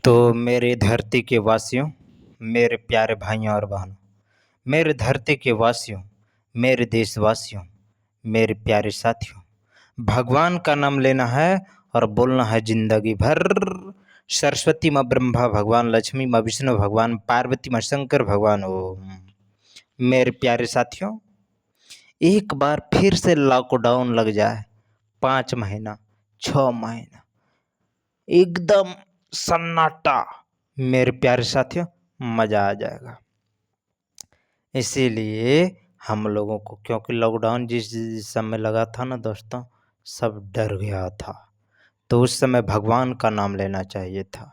तो मेरे धरती के वासियों, मेरे प्यारे भाइयों और बहनों, मेरे धरती के वासियों, मेरे देशवासियों, मेरे प्यारे साथियों, भगवान का नाम लेना है और बोलना है जिंदगी भर। सरस्वती माँ ब्रह्मा भगवान, लक्ष्मी माँ विष्णु भगवान, पार्वती माँ शंकर भगवान ओम। मेरे प्यारे साथियों, एक बार फिर से लॉकडाउन लग जाए, 5 महीना 6 महीना एकदम सन्नाटा, मेरे प्यारे साथियों मज़ा आ जाएगा। इसीलिए हम लोगों को, क्योंकि लॉकडाउन जिस समय लगा था ना दोस्तों, सब डर गया था, तो उस समय भगवान का नाम लेना चाहिए था।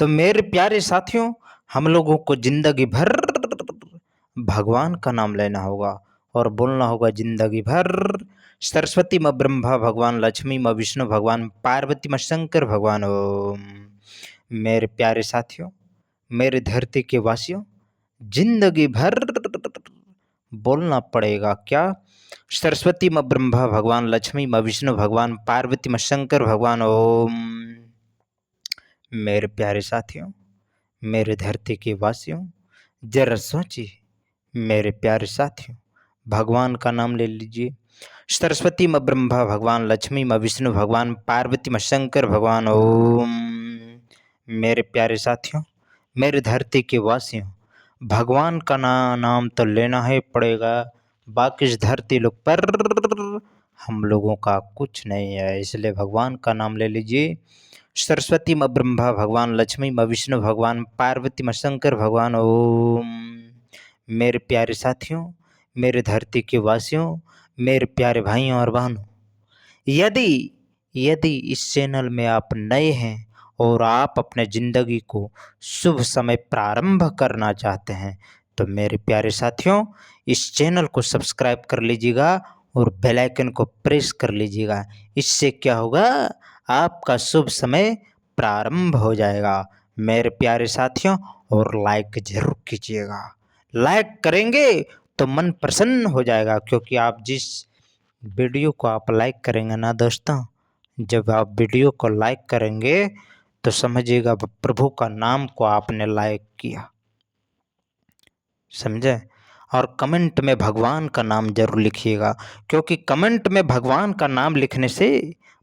तो मेरे प्यारे साथियों, हम लोगों को ज़िंदगी भर भगवान का नाम लेना होगा और बोलना होगा ज़िंदगी भर सरस्वती माँ ब्रह्मा भगवान, लक्ष्मी माँ विष्णु भगवान, पार्वती माँ शंकर भगवान ओम। मेरे प्यारे साथियों, मेरे धरती के वासियों, जिंदगी भर बोलना पड़ेगा क्या? सरस्वती माँ ब्रह्मा भगवान, लक्ष्मी माँ विष्णु भगवान, पार्वती माँ शंकर भगवान ओम। मेरे प्यारे साथियों, मेरे धरती के वासियों, जरा सोचिए मेरे प्यारे साथियों, भगवान का नाम ले लीजिए। सरस्वती माँ ब्रह्मा भगवान, लक्ष्मी माँ विष्णु भगवान, पार्वती माँ शंकर भगवान ओम। मेरे प्यारे साथियों, मेरे धरती के वासियों, भगवान का नाम तो लेना ही पड़ेगा, बाकी इस धरती लोग पर हम लोगों का कुछ नहीं है, इसलिए भगवान का नाम ले लीजिए। सरस्वती माँ ब्रह्मा भगवान, लक्ष्मी माँ विष्णु भगवान, पार्वती माँ शंकर भगवान ओम। मेरे प्यारे साथियों, मेरे धरती के वासियों, मेरे प्यारे भाइयों और बहनों, यदि यदि इस चैनल में आप नए हैं और आप अपने ज़िंदगी को शुभ समय प्रारंभ करना चाहते हैं, तो मेरे प्यारे साथियों इस चैनल को सब्सक्राइब कर लीजिएगा और बेल आइकन को प्रेस कर लीजिएगा। इससे क्या होगा, आपका शुभ समय प्रारंभ हो जाएगा मेरे प्यारे साथियों। और लाइक ज़रूर कीजिएगा, लाइक करेंगे तो मन प्रसन्न हो जाएगा, क्योंकि आप जिस वीडियो को आप लाइक करेंगे ना दोस्तों, जब आप वीडियो को लाइक करेंगे तो समझिएगा प्रभु का नाम को आपने लाइक किया, समझे। और कमेंट में भगवान का नाम जरूर लिखिएगा, क्योंकि कमेंट में भगवान का नाम लिखने से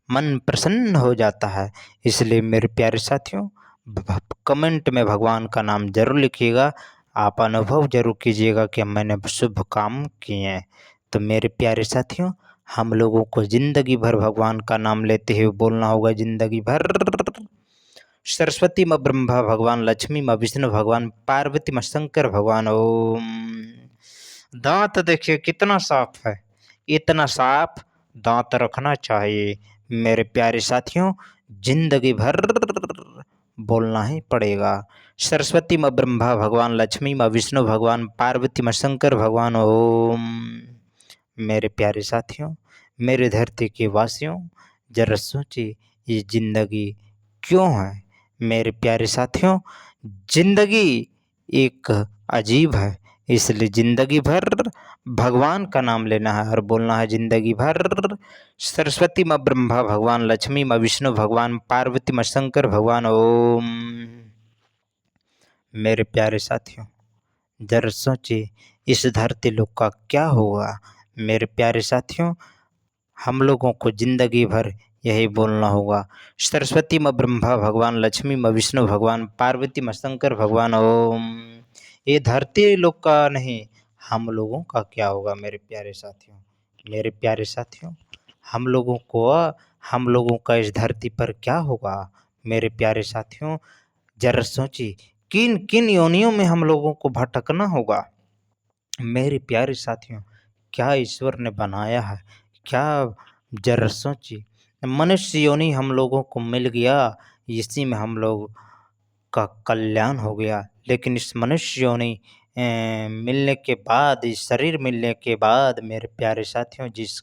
मन प्रसन्न हो जाता है। इसलिए मेरे प्यारे साथियों, कमेंट में भगवान का नाम जरूर लिखिएगा, आप अनुभव जरूर कीजिएगा कि मैंने शुभ काम किए हैं। तो मेरे प्यारे साथियों, हम लोगों को ज़िंदगी भर भगवान का नाम लेते हुए बोलना होगा ज़िंदगी भर सरस्वती माँ ब्रह्मा भगवान, लक्ष्मी माँ विष्णु भगवान, पार्वती माँ शंकर भगवान ओम। दांत देखिए कितना साफ है, इतना साफ दांत रखना चाहिए मेरे प्यारे साथियों, जिंदगी भर बोलना ही पड़ेगा। सरस्वती माँ ब्रह्मा भगवान, लक्ष्मी माँ विष्णु भगवान, पार्वती माँ शंकर भगवान ओम। मेरे प्यारे साथियों, मेरे धरती के वासियों, जरा सोचिए ये जिंदगी क्यों है। मेरे प्यारे साथियों, जिंदगी एक अजीब है, इसलिए जिंदगी भर भगवान का नाम लेना है और बोलना है जिंदगी भर सरस्वती माँ ब्रह्मा भगवान, लक्ष्मी माँ विष्णु भगवान, पार्वती माँ शंकर भगवान ओम। मेरे प्यारे साथियों, जरा सोचिए इस धरती लोक का क्या होगा। मेरे प्यारे साथियों, हम लोगों को ज़िंदगी भर यही बोलना होगा, सरस्वती माँ ब्रह्मा भगवान, लक्ष्मी माँ विष्णु भगवान, पार्वती माँ शंकर भगवान ओम। ये धरती लोग का नहीं, हम लोगों का क्या होगा मेरे प्यारे साथियों। मेरे प्यारे साथियों, हम लोगों का इस धरती पर क्या होगा। मेरे प्यारे साथियों, जरा सोचिए किन किन योनियों में हम लोगों को भटकना होगा। मेरे प्यारे साथियों, क्या ईश्वर ने बनाया है, क्या जरा सोचिए मनुष्य योनि हम लोगों को मिल गया, इसी में हम लोग का कल्याण हो गया। लेकिन इस मनुष्य योनि मिलने के बाद, इस शरीर मिलने के बाद मेरे प्यारे साथियों, जिस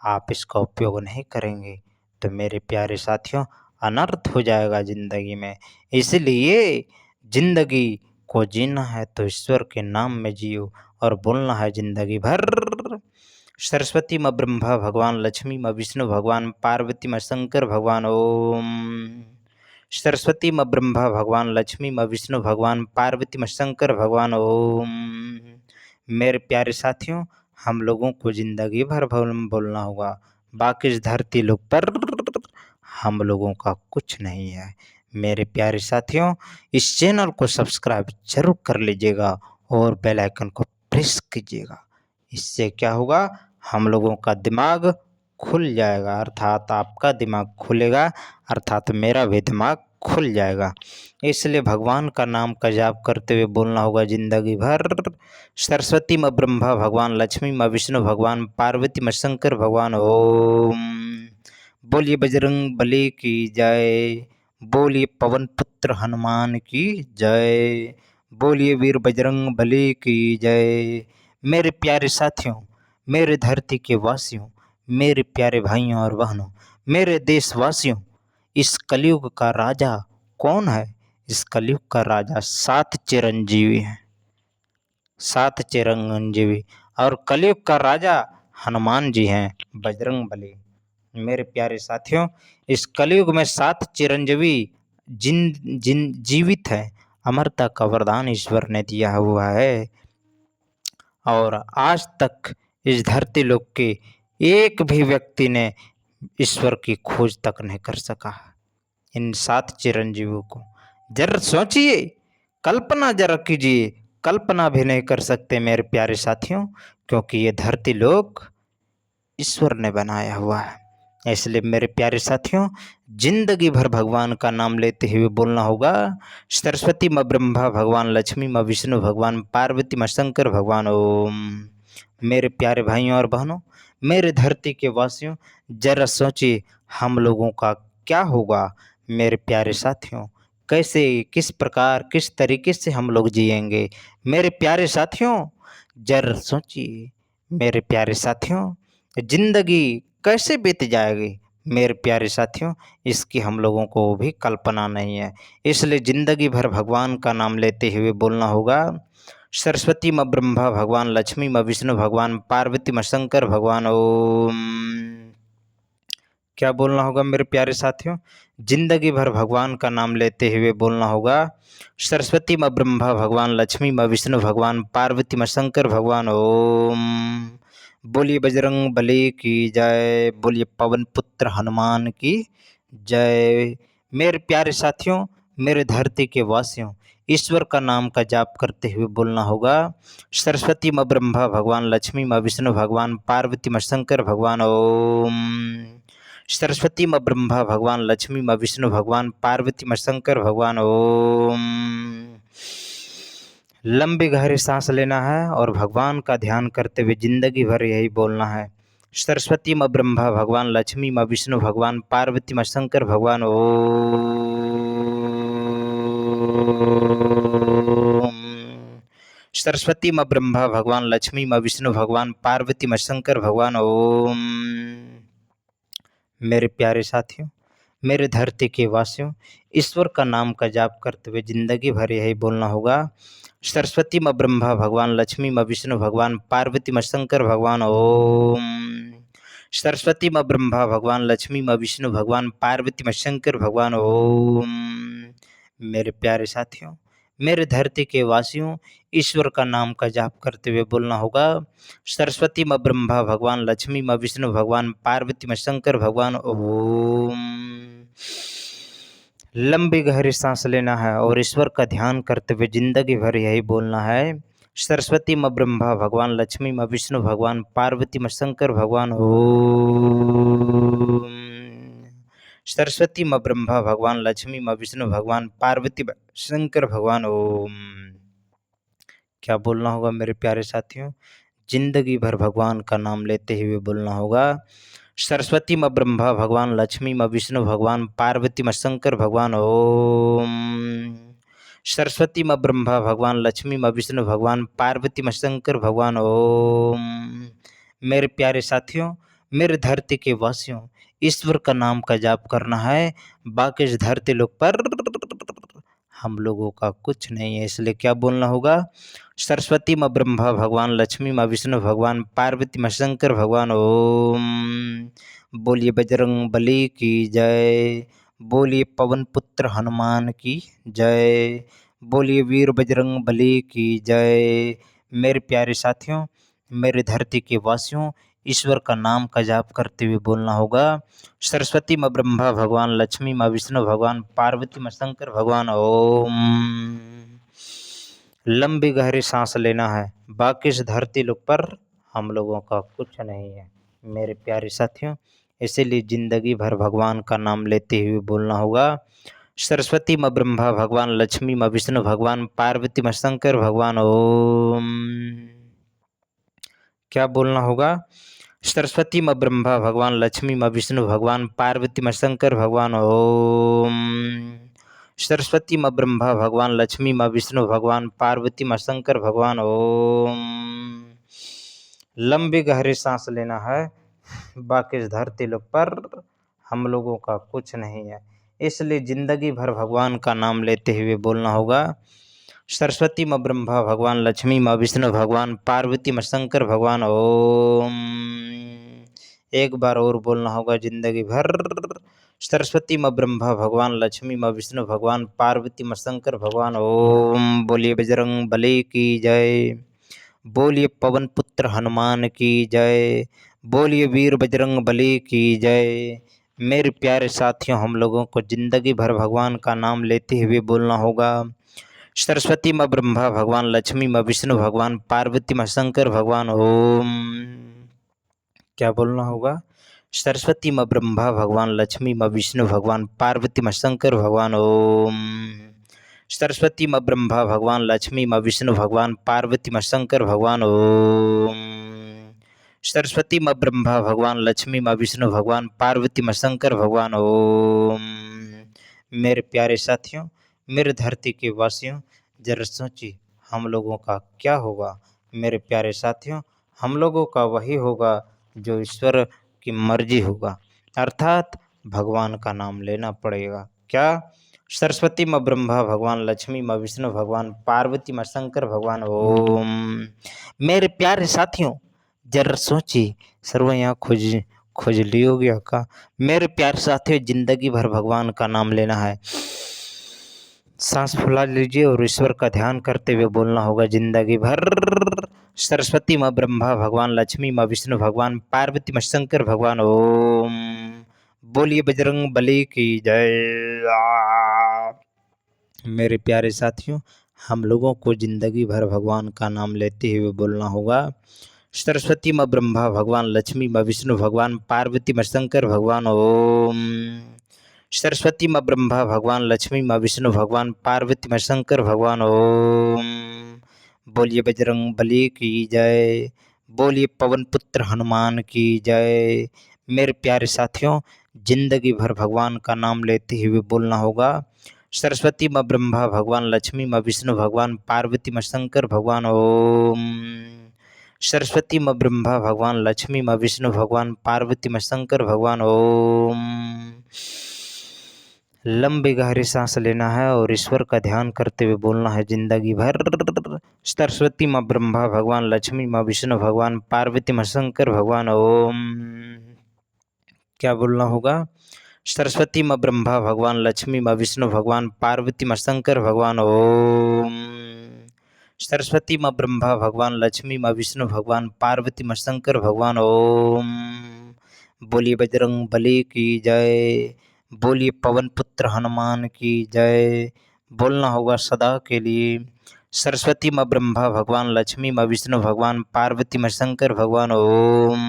आप इसका उपयोग नहीं करेंगे तो मेरे प्यारे साथियों अनर्थ हो जाएगा ज़िंदगी में। इसलिए ज़िंदगी को जीना है तो ईश्वर के नाम में जियो और बोलना है ज़िंदगी भर सरस्वती माँ ब्रह्मा भगवान, लक्ष्मी माँ विष्णु भगवान, पार्वती माँ शंकर भगवान ओम। सरस्वती माँ ब्रह्मा भगवान, लक्ष्मी माँ विष्णु भगवान, पार्वती माँ शंकर भगवान। ओम। मेरे प्यारे साथियों, हम लोगों को जिंदगी भर बोलना होगा, बाकी इस धरती लोक पर हम लोगों का कुछ नहीं है। मेरे प्यारे साथियों, इस चैनल को सब्सक्राइब जरूर कर लीजिएगा और बेल आइकन को प्रेस कीजिएगा। इससे क्या होगा, हम लोगों का दिमाग खुल जाएगा, अर्थात आपका दिमाग खुलेगा, अर्थात मेरा भी दिमाग खुल जाएगा। इसलिए भगवान का नाम का जाप करते हुए बोलना होगा जिंदगी भर। सरस्वती माँ ब्रह्मा भगवान, लक्ष्मी माँ विष्णु भगवान, पार्वती माँ शंकर भगवान। ओम। बोलिए बजरंग बली की जय, बोलिए पवन पुत्र हनुमान की जय, बोलिए वीर बजरंग बली की जय। मेरे प्यारे साथियों, मेरे धरती के वासियों, मेरे प्यारे भाइयों और बहनों, मेरे देशवासियों, इस कलयुग का राजा कौन है? इस कलयुग का राजा 7 चिरंजीवी है, 7 चिरंजीवी। और कलयुग का राजा हनुमान जी हैं, बजरंग बली। मेरे प्यारे साथियों, इस कलयुग में 7 चिरंजीवी जिन जिन जीवित हैं। अमरता का वरदान ईश्वर ने दिया हुआ है और आज तक इस धरती लोक के एक भी व्यक्ति ने ईश्वर की खोज तक नहीं कर सका। इन 7 चिरंजीवों को जरा सोचिए, कल्पना जरा कीजिए, कल्पना भी नहीं कर सकते मेरे प्यारे साथियों, क्योंकि ये धरती लोक ईश्वर ने बनाया हुआ है। इसलिए मेरे प्यारे साथियों, जिंदगी भर भगवान का नाम लेते हुए बोलना होगा, सरस्वती माँ ब्रह्मा भगवान, लक्ष्मी माँ विष्णु भगवान, पार्वती माँ शंकर भगवान। ओम। मेरे प्यारे भाइयों और बहनों, मेरे धरती के वासियों, जरा सोचिए हम लोगों का क्या होगा। मेरे प्यारे साथियों, कैसे, किस प्रकार, किस तरीके से हम लोग जिएंगे। मेरे प्यारे साथियों, जरा सोचिए। मेरे प्यारे साथियों, जिंदगी कैसे बीत जाएगी। मेरे प्यारे साथियों, इसकी हम लोगों को भी कल्पना नहीं है। इसलिए जिंदगी भर भगवान का नाम लेते हुए बोलना होगा, सरस्वती माँ ब्रह्मा भगवान, लक्ष्मी माँ विष्णु भगवान, पार्वती माँ शंकर भगवान। ओम। क्या बोलना होगा मेरे प्यारे साथियों, जिंदगी भर भगवान का नाम लेते हुए बोलना होगा, सरस्वती माँ ब्रह्मा भगवान, लक्ष्मी माँ विष्णु भगवान, पार्वती माँ शंकर भगवान। ओम। बोलिए बजरंग बली की जय, बोलिए पवन पुत्र हनुमान की जय। मेरे प्यारे साथियों, मेरे धरती के वासियों, ईश्वर का नाम का जाप करते हुए बोलना होगा, सरस्वती माँ ब्रह्मा भगवान, लक्ष्मी माँ विष्णु भगवान, पार्वती माँ शंकर भगवान। ओम। सरस्वती माँ ब्रह्मा भगवान, लक्ष्मी माँ विष्णु भगवान, पार्वती माँ शंकर भगवान। ओम। लंबी गहरी सांस लेना है और भगवान का ध्यान करते हुए जिंदगी भर यही बोलना है, सरस्वती माँ ब्रह्मा भगवान, लक्ष्मी माँ विष्णु भगवान, पार्वती माँ शंकर भगवान। ओम। सरस्वती माँ ब्रह्मा भगवान, लक्ष्मी माँ विष्णु भगवान, पार्वती माँ शंकर भगवान। ओम। मेरे प्यारे साथियों, मेरे धरती के वासियों, ईश्वर का नाम का जाप करते हुए जिंदगी भर यही बोलना होगा, सरस्वती माँ ब्रह्मा भगवान, लक्ष्मी माँ विष्णु भगवान, पार्वती माँ शंकर भगवान। ओम। सरस्वती माँ ब्रह्मा भगवान, लक्ष्मी माँ विष्णु भगवान, पार्वती माँ शंकर भगवान। ओम। मेरे प्यारे साथियों, मेरे धरती के वासियों, ईश्वर का नाम का जाप करते हुए बोलना होगा, सरस्वती माँ ब्रह्मा भगवान, लक्ष्मी माँ विष्णु भगवान, पार्वती माँ शंकर भगवान। ओम। लंबी गहरी सांस लेना है और ईश्वर का ध्यान करते हुए जिंदगी भर यही बोलना है, सरस्वती माँ ब्रह्मा भगवान, लक्ष्मी माँ विष्णु भगवान, पार्वती माँ शंकर भगवान। ओम। सरस्वती माँ ब्रह्मा भगवान, लक्ष्मी माँ विष्णु भगवान, पार्वती माँ शंकर भगवान। ओम। क्या बोलना होगा मेरे प्यारे साथियों, जिंदगी भर भगवान का नाम लेते हुए बोलना होगा, सरस्वती माँ ब्रह्मा भगवान, लक्ष्मी माँ विष्णु भगवान, पार्वती माँ शंकर भगवान। ओम। सरस्वती माँ ब्रह्मा भगवान, लक्ष्मी माँ विष्णु भगवान, पार्वती माँ शंकर भगवान। ओम। मेरे प्यारे साथियों, मेरे धरती के वासियों, ईश्वर का नाम का जाप करना है, बाकी इस धरती लोक पर हम लोगों का कुछ नहीं है। इसलिए क्या बोलना होगा, सरस्वती माँ ब्रह्मा भगवान, लक्ष्मी माँ विष्णु भगवान, पार्वती माँ शंकर भगवान। ओम। बोलिए बजरंग बली की जय, बोलिए पवन पुत्र हनुमान की जय। बोलिए वीर बजरंग बली की जय। मेरे प्यारे साथियों, मेरे धरती के वासियों, ईश्वर का नाम का जाप करते हुए बोलना होगा। सरस्वती माँ ब्रह्मा भगवान, लक्ष्मी माँ विष्णु भगवान, पार्वती माँ शंकर भगवान। ओम। लंबी गहरी सांस लेना है, बाकी इस धरती लोक पर हम लोगों का कुछ नहीं है मेरे प्यारे साथियों। इसीलिए जिंदगी भर भगवान का नाम लेते हुए बोलना होगा। सरस्वती माँ ब्रह्मा भगवान, लक्ष्मी माँ विष्णु भगवान, पार्वती माँ शंकर भगवान। ओम। क्या बोलना होगा? सरस्वती माँ ब्रह्मा भगवान, लक्ष्मी माँ विष्णु भगवान, पार्वती माँ शंकर भगवान। ओम। सरस्वती माँ ब्रह्मा भगवान, लक्ष्मी माँ विष्णु भगवान, पार्वती माँ शंकर भगवान। ओम। लंबी गहरी सांस लेना है, बाकी इस धरती लोक पर हम लोगों का कुछ नहीं है, इसलिए जिंदगी भर भगवान का नाम लेते हुए बोलना होगा। सरस्वती माँ ब्रह्मा भगवान, लक्ष्मी माँ विष्णु भगवान, पार्वती माँ शंकर भगवान। ओम। एक बार और बोलना होगा जिंदगी भर। सरस्वती माँ ब्रह्मा भगवान, लक्ष्मी माँ विष्णु भगवान, पार्वती माँ शंकर भगवान। ओम। बोलिए बजरंग बली की जय। बोलिए पवन पुत्र हनुमान की जय। बोलिए वीर बजरंग बली की जय। मेरे प्यारे साथियों, हम लोगों को जिंदगी भर भगवान का नाम लेते हुए बोलना होगा। सरस्वती माँ ब्रह्मा भगवान, लक्ष्मी माँ विष्णु भगवान, पार्वती माँ शंकर भगवान। ओम। क्या बोलना होगा? सरस्वती माँ ब्रह्मा भगवान, लक्ष्मी माँ विष्णु भगवान, पार्वती माँ शंकर भगवान। ओम। सरस्वती माँ ब्रह्मा भगवान, लक्ष्मी माँ विष्णु भगवान, पार्वती माँ शंकर भगवान। ओम। सरस्वती माँ ब्रह्मा भगवान, लक्ष्मी माँ विष्णु भगवान, पार्वती माँ शंकर भगवान। ओम। मेरे प्यारे साथियों, मेरे धरती के वासियों, जरा सोचिए हम लोगों का क्या होगा। मेरे प्यारे साथियों, हम लोगों का वही होगा जो ईश्वर की मर्जी होगा, अर्थात भगवान का नाम लेना पड़ेगा। क्या? सरस्वती माँ ब्रह्मा भगवान, लक्ष्मी माँ विष्णु भगवान, पार्वती माँ शंकर भगवान। ओम। मेरे प्यारे साथियों, जरा सोचिए, सर्व यहाँ खोज लियोगे का? मेरे प्यारे साथियों, जिंदगी भर भगवान का नाम लेना है। सांस फुला लीजिए और ईश्वर का ध्यान करते हुए बोलना होगा जिंदगी भर। सरस्वती माँ ब्रह्मा भगवान, लक्ष्मी माँ विष्णु भगवान, पार्वती माँ शंकर भगवान। ओम। बोलिए बजरंग बली की जय। मेरे प्यारे साथियों, हम लोगों को जिंदगी भर भगवान का नाम लेते हुए बोलना होगा। सरस्वती माँ ब्रह्मा भगवान, लक्ष्मी माँ विष्णु भगवान, पार्वती माँ शंकर भगवान। ओम। सरस्वती माँ ब्रह्मा भगवान, लक्ष्मी माँ विष्णु भगवान, पार्वती माँ शंकर भगवान। ओम। बोलिए बजरंग बली की जय। बोलिए पवन पुत्र हनुमान की जय। मेरे प्यारे साथियों, जिंदगी भर भगवान का नाम लेते हुए बोलना होगा। सरस्वती माँ ब्रह्मा भगवान, लक्ष्मी माँ विष्णु भगवान, पार्वती माँ शंकर भगवान। ओम। सरस्वती माँ ब्रह्मा भगवान, लक्ष्मी माँ विष्णु भगवान, पार्वती माँ शंकर भगवान। ओम। लंबी गहरी सांस लेना है और ईश्वर का ध्यान करते हुए बोलना है जिंदगी भर। सरस्वती माँ ब्रह्मा भगवान, लक्ष्मी माँ विष्णु भगवान, पार्वती माँ शंकर भगवान। ओम। क्या बोलना होगा? सरस्वती माँ ब्रह्मा भगवान, लक्ष्मी माँ विष्णु भगवान, पार्वती माँ शंकर भगवान। ओम। सरस्वती माँ ब्रह्मा भगवान, लक्ष्मी माँ विष्णु भगवान, पार्वती माँ शंकर भगवान। ओम। बोलिए बजरंग बली की जय। बोलिए पवन पुत्र हनुमान की जय। बोलना होगा सदा के लिए। सरस्वती माँ ब्रह्मा भगवान, लक्ष्मी माँ विष्णु भगवान, पार्वती माँ शंकर भगवान। ओम।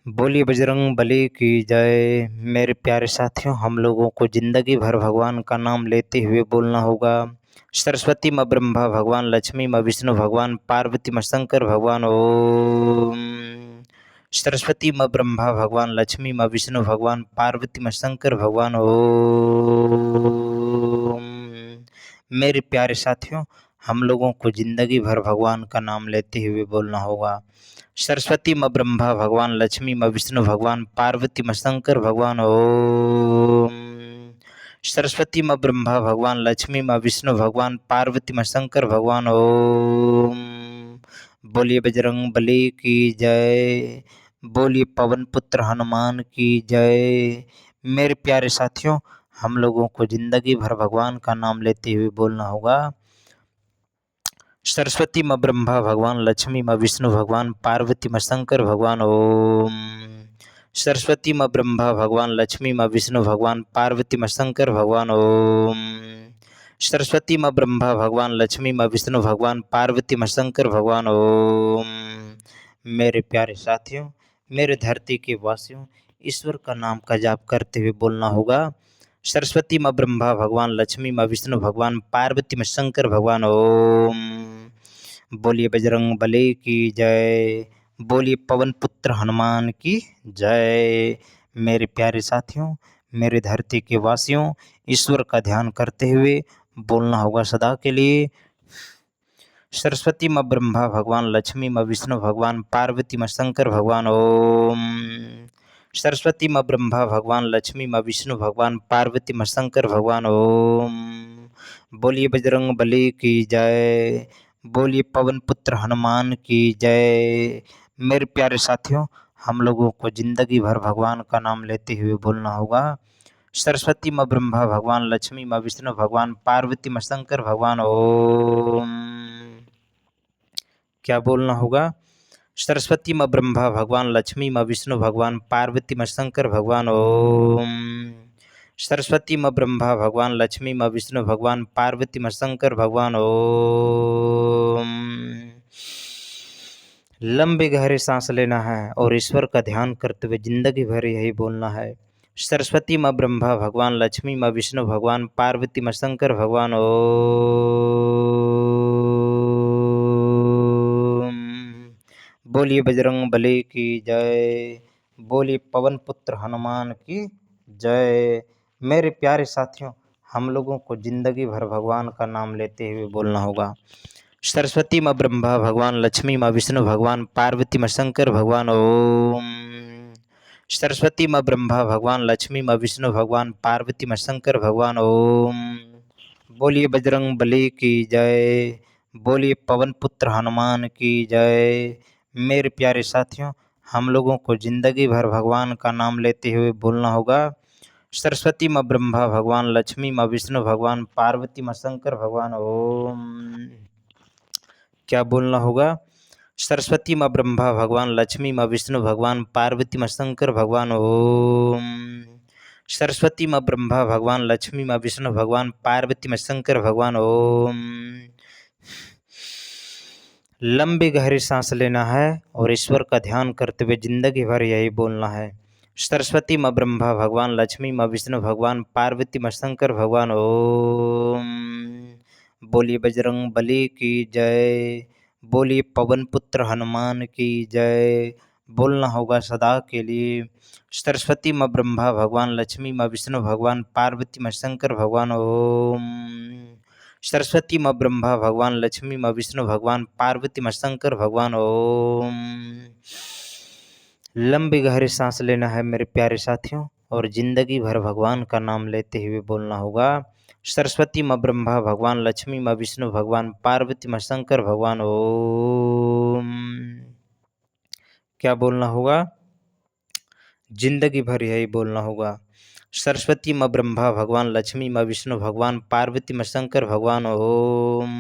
बोलिए बजरंग बली की जय। मेरे प्यारे साथियों, हम लोगों को जिंदगी भर भगवान का नाम लेते हुए बोलना होगा। सरस्वती माँ ब्रह्मा भगवान, लक्ष्मी माँ विष्णु भगवान, पार्वती माँ शंकर भगवान। ओम। सरस्वती माँ ब्रह्मा भगवान, लक्ष्मी माँ विष्णु भगवान, पार्वती माँ शंकर भगवान। ओम। मेरे प्यारे साथियों, हम लोगों को जिंदगी भर भगवान का नाम लेते हुए बोलना होगा। सरस्वती माँ ब्रह्मा भगवान, लक्ष्मी माँ विष्णु भगवान, पार्वती माँ शंकर भगवान। ओम। सरस्वती माँ ब्रह्मा भगवान, लक्ष्मी माँ विष्णु भगवान, पार्वती माँ शंकर भगवान। ओम। बोलिए बजरंग बली की जय। बोलिए पवन पुत्र हनुमान की जय। मेरे प्यारे साथियों, हम लोगों को जिंदगी भर भगवान का नाम लेते हुए बोलना होगा। सरस्वती माँ ब्रह्मा भगवान, लक्ष्मी माँ विष्णु भगवान, पार्वती माँ शंकर भगवान ओम। सरस्वती माँ ब्रह्मा भगवान, लक्ष्मी माँ विष्णु भगवान, पार्वती माँ शंकर भगवान ओम। सरस्वती माँ ब्रह्मा भगवान, लक्ष्मी माँ विष्णु भगवान, पार्वती माँ शंकर भगवान ओम। मेरे प्यारे साथियों, मेरे धरती के वासियों, ईश्वर का नाम का जाप करते हुए बोलना होगा। सरस्वती माँ ब्रह्मा भगवान, लक्ष्मी माँ विष्णु भगवान, पार्वती माँ शंकर भगवान ओम। बोलिए बजरंग बली की जय, बोलिए पवन पुत्र हनुमान की जय। मेरे प्यारे साथियों, मेरे धरती के वासियों, ईश्वर का ध्यान करते हुए बोलना होगा सदा के लिए। सरस्वती माँ ब्रह्मा भगवान, लक्ष्मी माँ विष्णु भगवान, पार्वती माँ शंकर भगवान ओम। सरस्वती माँ ब्रह्मा भगवान, लक्ष्मी माँ विष्णु भगवान, पार्वती माँ शंकर भगवान ओम। बोलिए बजरंग बली की जय, बोलिए पवन पुत्र हनुमान की जय। मेरे प्यारे साथियों, हम लोगों को जिंदगी भर भगवान का नाम लेते हुए बोलना होगा। सरस्वती माँ ब्रह्मा भगवान, लक्ष्मी माँ विष्णु भगवान, पार्वती माँ शंकर भगवान ओम। क्या बोलना होगा? सरस्वती माँ ब्रह्मा भगवान, लक्ष्मी माँ विष्णु भगवान, पार्वती माँ शंकर भगवान ओम। सरस्वती माँ ब्रह्मा भगवान, लक्ष्मी माँ विष्णु भगवान, पार्वती माँ शंकर भगवान ओम। लंबे गहरे सांस लेना है और ईश्वर का ध्यान करते हुए जिंदगी भर यही बोलना है। सरस्वती माँ ब्रह्मा भगवान, लक्ष्मी माँ विष्णु भगवान, पार्वती माँ शंकर भगवान ओम। बोलिए बजरंग बली की जय, बोलिए पवन पुत्र हनुमान की जय। मेरे प्यारे साथियों, हम लोगों को जिंदगी भर भगवान का नाम लेते हुए बोलना होगा। सरस्वती माँ ब्रह्मा भगवान, लक्ष्मी माँ विष्णु भगवान, पार्वती माँ शंकर भगवान ओम। सरस्वती माँ ब्रह्मा भगवान, लक्ष्मी माँ विष्णु भगवान, पार्वती माँ शंकर भगवान ओम। बोलिए बजरंग बली की जय, बोलिए पवन पुत्र हनुमान की जय। मेरे प्यारे साथियों, हम लोगों को जिंदगी भर भगवान का नाम लेते हुए बोलना होगा। सरस्वती माँ ब्रह्मा भगवान, लक्ष्मी माँ विष्णु भगवान, पार्वती माँ शंकर भगवान ओम। क्या बोलना होगा? सरस्वती माँ ब्रह्मा भगवान, लक्ष्मी माँ विष्णु भगवान, पार्वती माँ शंकर भगवान ओम। सरस्वती माँ ब्रह्मा भगवान, लक्ष्मी माँ विष्णु भगवान, पार्वती माँ शंकर भगवान ओम। लंबी गहरी सांस लेना है और ईश्वर का ध्यान करते हुए जिंदगी भर यही बोलना है। सरस्वती माँ ब्रह्मा भगवान, लक्ष्मी माँ विष्णु भगवान, पार्वती माँ शंकर भगवान ओम। बोलिए बजरंग बली की जय, बोलिए पवन पुत्र हनुमान की जय। बोलना होगा सदा के लिए। सरस्वती माँ ब्रह्मा भगवान, लक्ष्मी माँ विष्णु भगवान, पार्वती माँ शंकर भगवान ओम। सरस्वती माँ ब्रह्मा भगवान, लक्ष्मी माँ विष्णु भगवान, पार्वती माँ शंकर भगवान ओम। लंबी गहरी सांस लेना है मेरे प्यारे साथियों और जिंदगी भर भगवान का नाम लेते हुए बोलना होगा। सरस्वती माँ ब्रह्मा भगवान, लक्ष्मी माँ विष्णु भगवान, पार्वती माँ शंकर भगवान ओम। क्या बोलना होगा? जिंदगी भर यही बोलना होगा। सरस्वती माँ ब्रह्मा भगवान, लक्ष्मी माँ विष्णु भगवान, पार्वती माँ शंकर भगवान ओम।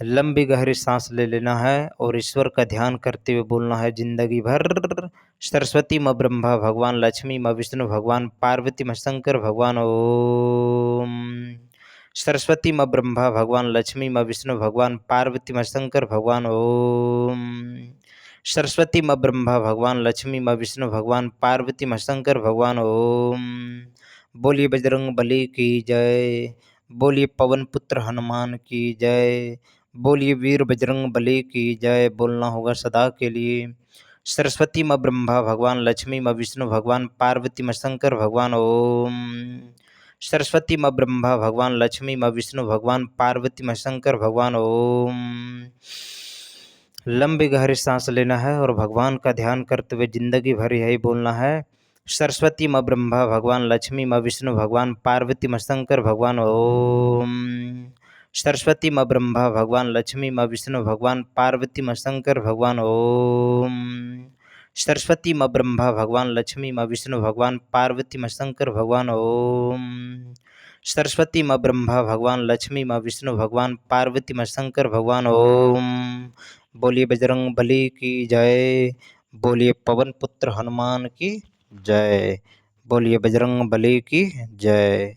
लंबी गहरी सांस ले लेना है और ईश्वर का ध्यान करते हुए बोलना है जिंदगी भर। सरस्वती माँ ब्रह्मा भगवान, लक्ष्मी माँ विष्णु भगवान, पार्वती माँ शंकर भगवान ओम। सरस्वती माँ ब्रह्मा भगवान, लक्ष्मी माँ विष्णु भगवान, पार्वती माँ शंकर भगवान ओम। सरस्वती माँ ब्रह्मा भगवान, लक्ष्मी माँ विष्णु भगवान, पार्वती माँ शंकर भगवान ओम। बोलिए बजरंग बली की जय, बोलिए पवन पुत्र हनुमान की जय, बोलिए वीर बजरंग बली की जय। बोलना होगा सदा के लिए। सरस्वती माँ ब्रह्मा भगवान, लक्ष्मी माँ विष्णु भगवान, पार्वती माँ शंकर भगवान ओम। सरस्वती माँ ब्रह्मा भगवान, लक्ष्मी माँ विष्णु भगवान, पार्वती माँ शंकर भगवान ओम। लंबी गहरी सांस लेना है और भगवान का ध्यान करते हुए जिंदगी भर यही बोलना है। सरस्वती माँ ब्रह्मा भगवान, लक्ष्मी माँ विष्णु भगवान, पार्वती माँ शंकर भगवान ओम। सरस्वती माँ ब्रह्मा भगवान, लक्ष्मी माँ विष्णु भगवान, पार्वती माँ शंकर भगवान ओम। सरस्वती माँ ब्रह्मा भगवान, लक्ष्मी माँ विष्णु भगवान, पार्वती माँ शंकर भगवान। ओम। सरस्वती माँ ब्रह्मा भगवान, लक्ष्मी माँ विष्णु भगवान, पार्वती माँ शंकर भगवान। ओम। बोलिए बजरंग बली की जय। बोलिए पवन पुत्र हनुमान की जय। बोलिए बजरंग बली की जय।